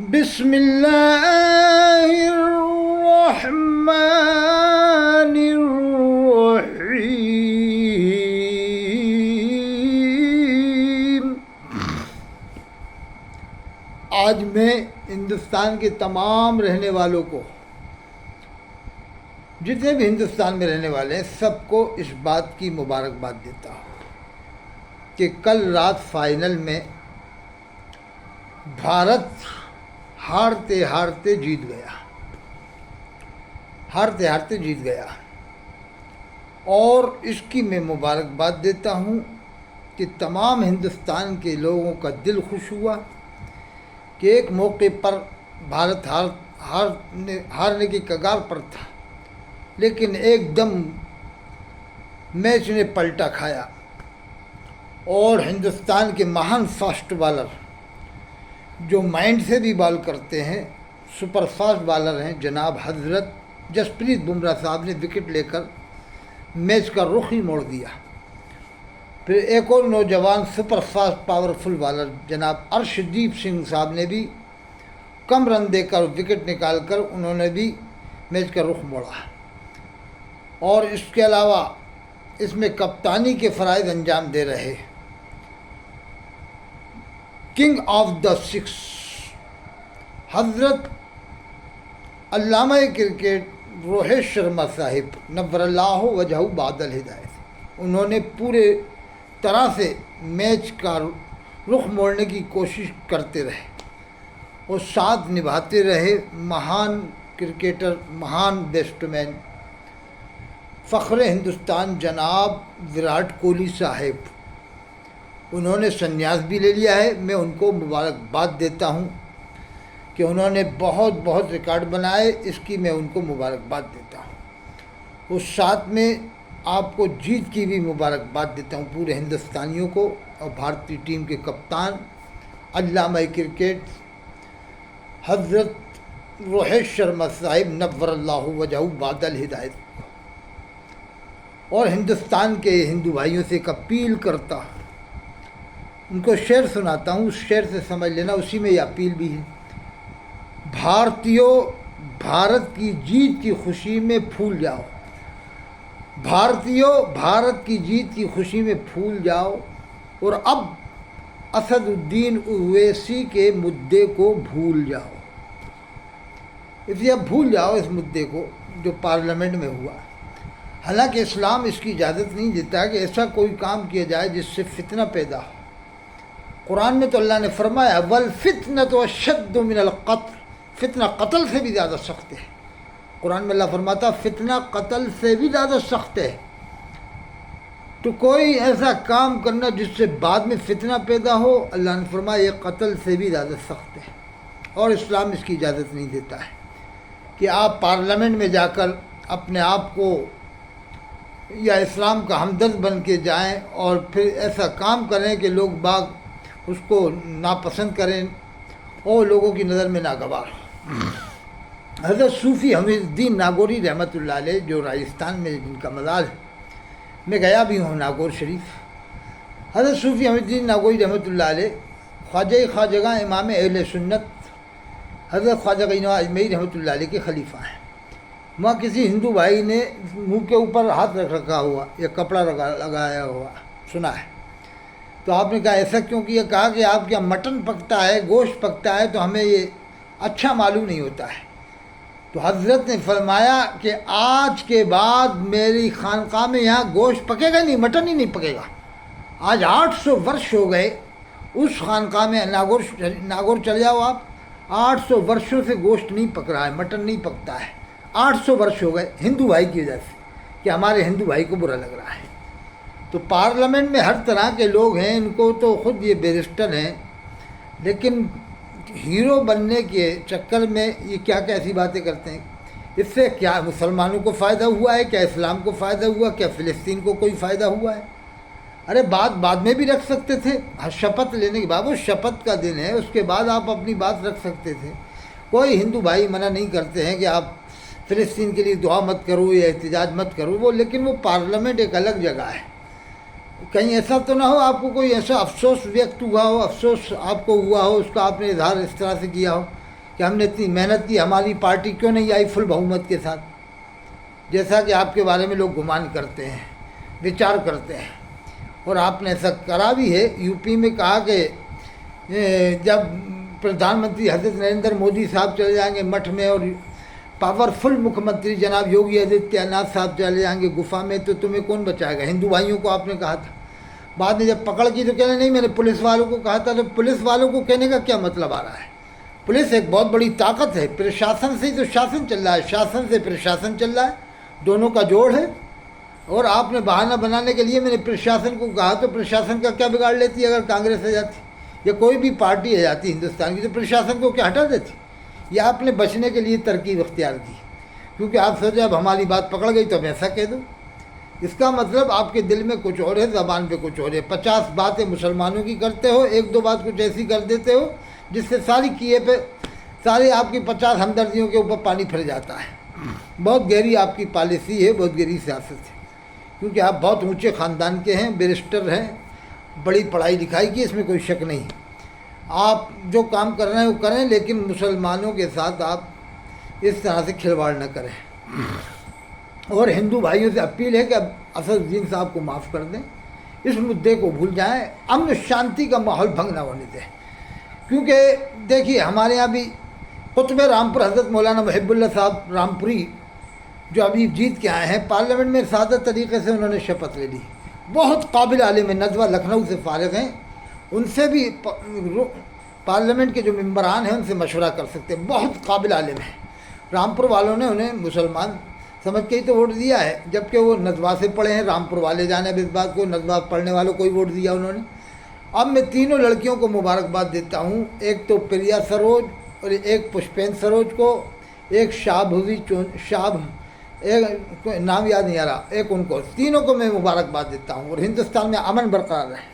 بسم اللہ الرحمن الرحیم۔ آج میں ہندوستان کے تمام رہنے والوں کو، جتنے بھی ہندوستان میں رہنے والے ہیں، سب کو اس بات کی مبارکباد دیتا ہوں کہ کل رات فائنل میں بھارت ہارتے ہارتے جیت گیا اور اس کی میں مبارکباد دیتا ہوں کہ تمام ہندوستان کے لوگوں کا دل خوش ہوا کہ ایک موقع پر بھارت ہارنے کی کگار پر تھا، لیکن ایک دم میچ نے پلٹا کھایا اور ہندوستان کے مہان فاسٹ بالر جو مائنڈ سے بھی بال کرتے ہیں، سپر فاسٹ بالر ہیں جناب حضرت جسپریت بمراہ صاحب نے وکٹ لے کر میچ کا رخ ہی موڑ دیا۔ پھر ایک اور نوجوان سپر فاسٹ پاورفل بالر جناب ارشدیپ سنگھ صاحب نے بھی کم رن دے کر وکٹ نکال کر انہوں نے بھی میچ کا رخ موڑا، اور اس کے علاوہ اس میں کپتانی کے فرائض انجام دے رہے کنگ آف دا سکس حضرت علامہ کرکٹ روہت شرما صاحب نور اللہ وجہہ بعد الہدایت، انہوں نے پورے طرح سے میچ کا رخ موڑنے کی کوشش کرتے رہے اور ساتھ نبھاتے رہے مہان کرکٹر، مہان بیٹسمین، فخر ہندوستان جناب وراٹ کوہلی صاحب۔ انہوں نے سنیاس بھی لے لیا ہے، میں ان کو مبارکباد دیتا ہوں کہ انہوں نے بہت ریکارڈ بنائے، اس کی میں ان کو مبارکباد دیتا ہوں۔ اس ساتھ میں آپ کو جیت کی بھی مبارکباد دیتا ہوں، پورے ہندوستانیوں کو اور بھارتی ٹیم کے کپتان علامہ کرکٹ حضرت روہت شرما صاحب نور اللہ وجہہ بعد الہدایت، اور ہندوستان کے ہندو بھائیوں سے ایک اپیل کرتا ہوں، ان کو شعر سناتا ہوں، اس شعر سے سمجھ لینا، اسی میں یہ اپیل بھی ہے۔ بھارتیوں، بھارت کی جیت کی خوشی میں پھول جاؤ، بھارتیوں، بھارت کی جیت کی خوشی میں پھول جاؤ، اور اب اسد الدین اویسی کے مدعے کو بھول جاؤ۔ اس لیے اب بھول جاؤ اس مدعے کو جو پارلیمنٹ میں ہوا۔ حالانکہ اسلام اس کی اجازت نہیں دیتا کہ ایسا کوئی کام کیا جائے جس سے فتنہ پیدا ہو۔ قرآن میں تو اللہ نے فرمایا وَالْفِتْنَةُ أَشَدُّ مِنَ الْقَتْلِ، فتنہ قتل سے بھی زیادہ سخت ہے۔ قرآن میں اللہ فرماتا فتنہ قتل سے بھی زیادہ سخت ہے، تو کوئی ایسا کام کرنا جس سے بعد میں فتنہ پیدا ہو، اللہ نے فرمایا یہ قتل سے بھی زیادہ سخت ہے، اور اسلام اس کی اجازت نہیں دیتا ہے کہ آپ پارلیمنٹ میں جا کر اپنے آپ کو یا اسلام کا ہمدرد بن کے جائیں اور پھر ایسا کام کریں کہ لوگ باغ اس کو ناپسند کریں اور لوگوں کی نظر میں ناگوار ہو۔ حضرت صوفی حمید الدین ناگوری رحمۃ اللہ علیہ جو راجستھان میں جن کا مزار ہے، میں گیا بھی ہوں ناگور شریف۔ حضرت صوفی حمید الدین ناگوری رحمۃ اللہ علیہ خواجہ امام اہل سنت حضرت خواجہ غنیٰ اجمیری رحمۃ اللہ علیہ کے خلیفہ ہیں۔ وہاں کسی ہندو بھائی نے منہ کے اوپر ہاتھ رکھ رکھا ہوا یا کپڑا لگایا ہوا سنا ہے، تو آپ نے کہا ایسا کیوں کیا؟ کہا کہ آپ کے یہاں مٹن پکتا ہے، گوشت پکتا ہے، تو ہمیں یہ اچھا معلوم نہیں ہوتا ہے۔ تو حضرت نے فرمایا کہ آج کے بعد میری خانقاہ میں یہاں گوشت پکے گا نہیں، مٹن ہی نہیں پکے گا۔ آج 800 ورش ہو گئے اس خانقاہ میں، ناگور چلے جاؤ آپ، 800 ورشوں سے گوشت نہیں پک رہا ہے، مٹن نہیں پکتا ہے۔ 800 ورش ہو گئے ہندو بھائی کی وجہ سے کہ ہمارے ہندو بھائی کو برا لگ رہا ہے۔ تو پارلیمنٹ میں ہر طرح کے لوگ ہیں، ان کو تو خود یہ بیرسٹر ہیں، لیکن ہیرو بننے کے چکر میں یہ کیا ایسی باتیں کرتے ہیں۔ اس سے کیا مسلمانوں کو فائدہ ہوا ہے؟ کیا اسلام کو فائدہ ہوا؟ کیا فلسطین کو کوئی فائدہ ہوا ہے؟ ارے بات بعد میں بھی رکھ سکتے تھے، شپت لینے کے بعد، وہ شپت کا دن ہے، اس کے بعد آپ اپنی بات رکھ سکتے تھے۔ کوئی ہندو بھائی منع نہیں کرتے ہیں کہ آپ فلسطین کے لیے دعا مت کرو یا احتجاج مت کرو، وہ لیکن وہ پارلیمنٹ ایک الگ جگہ ہے۔ کہیں ایسا تو نہ ہو آپ کو کوئی ایسا افسوس ویکت ہوا ہو، افسوس آپ کو ہوا ہو، اس کا آپ نے اظہار اس طرح سے کیا ہو کہ ہم نے اتنی محنت کی, ہماری پارٹی کیوں نہیں آئی فل بہومت کے ساتھ, جیسا کہ آپ کے بارے میں لوگ گمان کرتے ہیں, وچار کرتے ہیں. اور آپ نے ایسا کرا بھی ہے. یو پی میں کہا کہ جب پردھان منتری حضرت نریندر مودی صاحب چلے جائیں گے مٹھ میں, اور پاورفل مکھ منتری جناب یوگی آدتیہ ناتھ صاحب چلے جائیں گے گفا میں, تو تمہیں کون بچائے گا؟ ہندو بھائیوں کو آپ نے کہا تھا. بعد میں جب پکڑ کی تو کہنے نہیں میں نے پولیس والوں کو کہا تھا. تو پولیس والوں کو کہنے کا کیا مطلب آ رہا ہے؟ پولیس ایک بہت بڑی طاقت ہے. پرشاسن سے ہی تو شاسن چل رہا ہے, شاسن سے پرشاسن چل رہا ہے, دونوں کا جوڑ ہے. اور آپ نے بہانہ بنانے کے لیے میں نے پرشاسن کو کہا, تو پرشاسن کا کیا بگاڑ لیتی اگر کانگریس آ جاتی یا کوئی بھی پارٹی آ جاتی ہندوستان کی, تو پرشاسن کو کیا ہٹا دیتی؟ یہ آپ نے بچنے کے لیے ترکیب اختیار کی, کیونکہ آپ سوچے اب ہماری بات پکڑ گئی تو ہم ایسا کہہ دوں. اس کا مطلب آپ کے دل میں کچھ اور ہے, زبان پہ کچھ اور ہے. 50 باتیں مسلمانوں کی کرتے ہو, 1-2 بات کچھ ایسی کر دیتے ہو جس سے ساری کیے پہ ساری آپ کی 50 ہمدردیوں کے اوپر پانی پھر جاتا ہے. بہت گہری آپ کی پالیسی ہے, بہت گہری سیاست ہے, کیونکہ آپ بہت اونچے خاندان کے ہیں, بیرسٹر ہیں, بڑی پڑھائی لکھائی کی, اس میں کوئی شک نہیں. آپ جو کام کر رہے ہیں وہ کریں, لیکن مسلمانوں کے ساتھ آپ اس طرح سے کھلواڑ نہ کریں. اور ہندو بھائیوں سے اپیل ہے کہ اب اسد الدین صاحب کو معاف کر دیں, اس مدعے کو بھول جائیں, امن شانتی کا ماحول بھنگ نہ ہونے دیں. کیونکہ دیکھیے ہمارے یہاں بھی قطب رامپور حضرت مولانا محب اللہ صاحب رامپوری جو ابھی جیت کے آئے ہیں پارلیمنٹ میں, سادہ طریقے سے انہوں نے شپت لے لی. بہت قابل عالم ہیں, ندوہ لکھنؤ سے فارغ ہیں, ان سے بھی پارلیمنٹ کے جو ممبران ہیں ان سے مشورہ کر سکتے ہیں, بہت قابل عالم ہیں. رامپور والوں نے انہیں مسلمان سمجھ کے ہی تو ووٹ دیا ہے, جبکہ وہ ندوہ سے پڑھے ہیں. رامپور والے جانے اب اس بات کو, ندوہ پڑھنے والوں کو ہی ووٹ دیا انہوں نے. اب میں تینوں لڑکیوں کو مبارکباد دیتا ہوں, ایک تو پریا سروج, اور ایک پشپین سروج کو, ایک شاب ایک نام یاد نہیں آ رہا, ایک ان کو, تینوں کو میں مبارکباد دیتا ہوں. اور ہندوستان میں امن برقرار رہے.